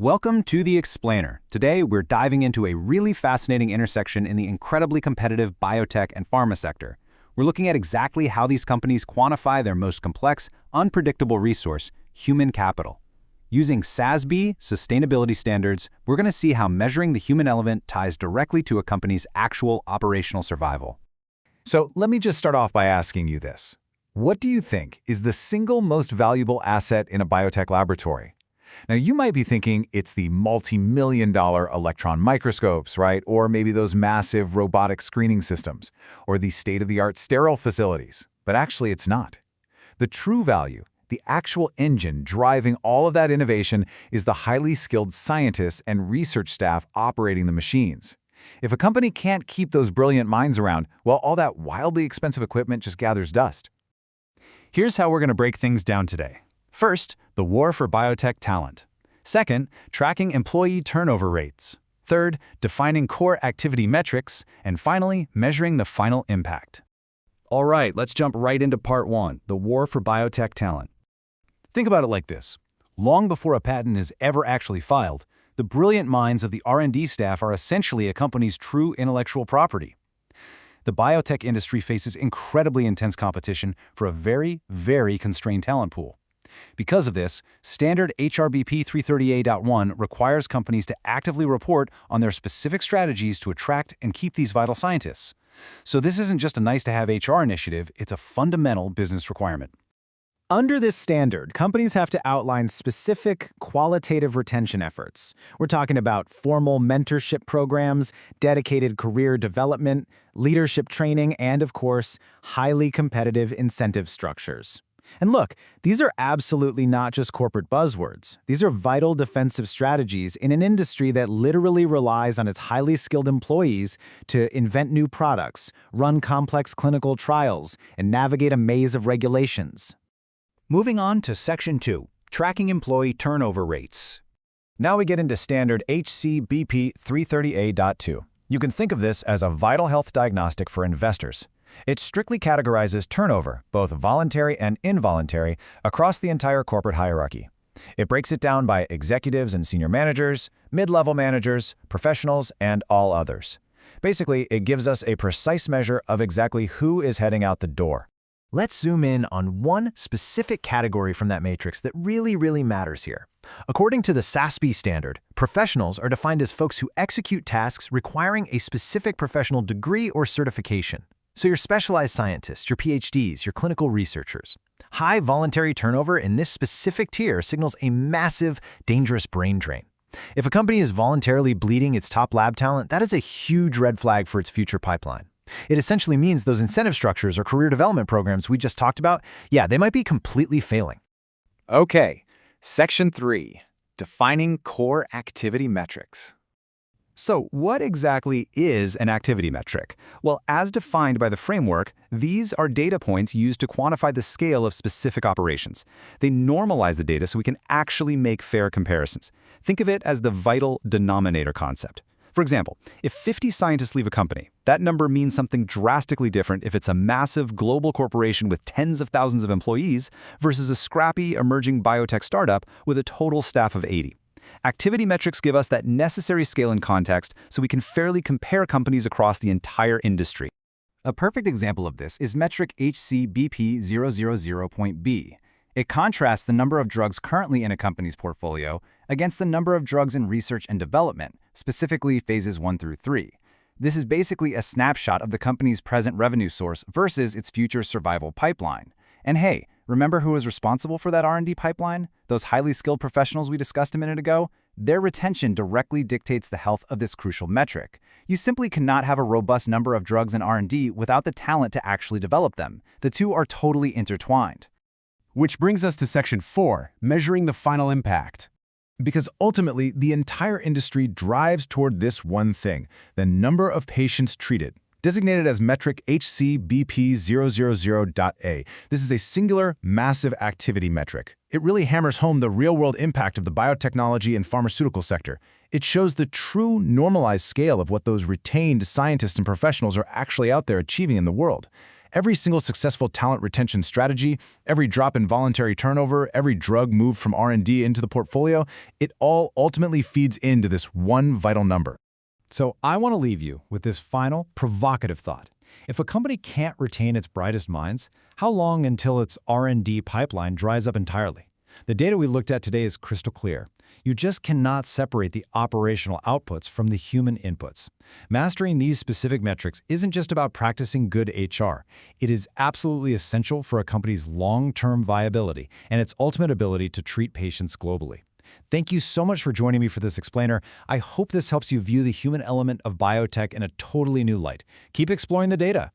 Welcome to The Explainer. Today, we're diving into a really fascinating intersection in the incredibly competitive biotech and pharma sector. We're looking at exactly how these companies quantify their most complex, unpredictable resource, human capital. Using SASB sustainability standards, we're going to see how measuring the human element ties directly to a company's actual operational survival. So let me just start off by asking you this. What do you think is the single most valuable asset in a biotech laboratory? Now, you might be thinking it's the multi-million-dollar electron microscopes, right? Or maybe those massive robotic screening systems, or the state-of-the-art sterile facilities. But actually, it's not. The true value, the actual engine driving all of that innovation, is the highly skilled scientists and research staff operating the machines. If a company can't keep those brilliant minds around, well, all that wildly expensive equipment just gathers dust. Here's how we're going to break things down today. First, the war for biotech talent. Second, tracking employee turnover rates. Third, defining core activity metrics. And finally, measuring the final impact. All right, let's jump right into part one, the war for biotech talent. Think about it like this. Long before a patent is ever actually filed, the brilliant minds of the R&D staff are essentially a company's true intellectual property. The biotech industry faces incredibly intense competition for a very, very constrained talent pool. Because of this, standard HRBP 330A.1 requires companies to actively report on their specific strategies to attract and keep these vital scientists. So this isn't just a nice-to-have HR initiative, it's a fundamental business requirement. Under this standard, companies have to outline specific qualitative retention efforts. We're talking about formal mentorship programs, dedicated career development, leadership training, and of course, highly competitive incentive structures. And look, these are absolutely not just corporate buzzwords. These are vital defensive strategies in an industry that literally relies on its highly skilled employees to invent new products, run complex clinical trials, and navigate a maze of regulations. Moving on to Section 2, tracking employee turnover rates. Now we get into standard HCBP 330A.2. You can think of this as a vital health diagnostic for investors. It strictly categorizes turnover, both voluntary and involuntary, across the entire corporate hierarchy. It breaks it down by executives and senior managers, mid-level managers, professionals, and all others. Basically, it gives us a precise measure of exactly who is heading out the door. Let's zoom in on one specific category from that matrix that really matters here. According to the SASB standard, professionals are defined as folks who execute tasks requiring a specific professional degree or certification. So your specialized scientists, your PhDs, your clinical researchers. High voluntary turnover in this specific tier signals a massive, dangerous brain drain. If a company is voluntarily bleeding its top lab talent, that is a huge red flag for its future pipeline. It essentially means those incentive structures or career development programs we just talked about, they might be completely failing. Okay, Section 3, defining core activity metrics. So what exactly is an activity metric? Well, as defined by the framework, these are data points used to quantify the scale of specific operations. They normalize the data so we can actually make fair comparisons. Think of it as the vital denominator concept. For example, if 50 scientists leave a company, that number means something drastically different if it's a massive global corporation with tens of thousands of employees versus a scrappy emerging biotech startup with a total staff of 80. Activity metrics give us that necessary scale and context so we can fairly compare companies across the entire industry. A perfect example of this is metric HCBP 000.B. It contrasts the number of drugs currently in a company's portfolio against the number of drugs in research and development, specifically phases 1 through 3. This is basically a snapshot of the company's present revenue source versus its future survival pipeline. And hey, remember who is responsible for that R&D pipeline? Those highly skilled professionals we discussed a minute ago? Their retention directly dictates the health of this crucial metric. You simply cannot have a robust number of drugs in R&D without the talent to actually develop them. The two are totally intertwined. Which brings us to Section 4, measuring the final impact. Because ultimately, the entire industry drives toward this one thing, the number of patients treated. Designated as metric HCBP 000.A. This is a singular, massive activity metric. It really hammers home the real-world impact of the biotechnology and pharmaceutical sector. It shows the true normalized scale of what those retained scientists and professionals are actually out there achieving in the world. Every single successful talent retention strategy, every drop in voluntary turnover, every drug moved from R&D into the portfolio, it all ultimately feeds into this one vital number. So I want to leave you with this final, provocative thought. If a company can't retain its brightest minds, how long until its R&D pipeline dries up entirely? The data we looked at today is crystal clear. You just cannot separate the operational outputs from the human inputs. Mastering these specific metrics isn't just about practicing good HR. It is absolutely essential for a company's long-term viability and its ultimate ability to treat patients globally. Thank you so much for joining me for this explainer. I hope this helps you view the human element of biotech in a totally new light. Keep exploring the data.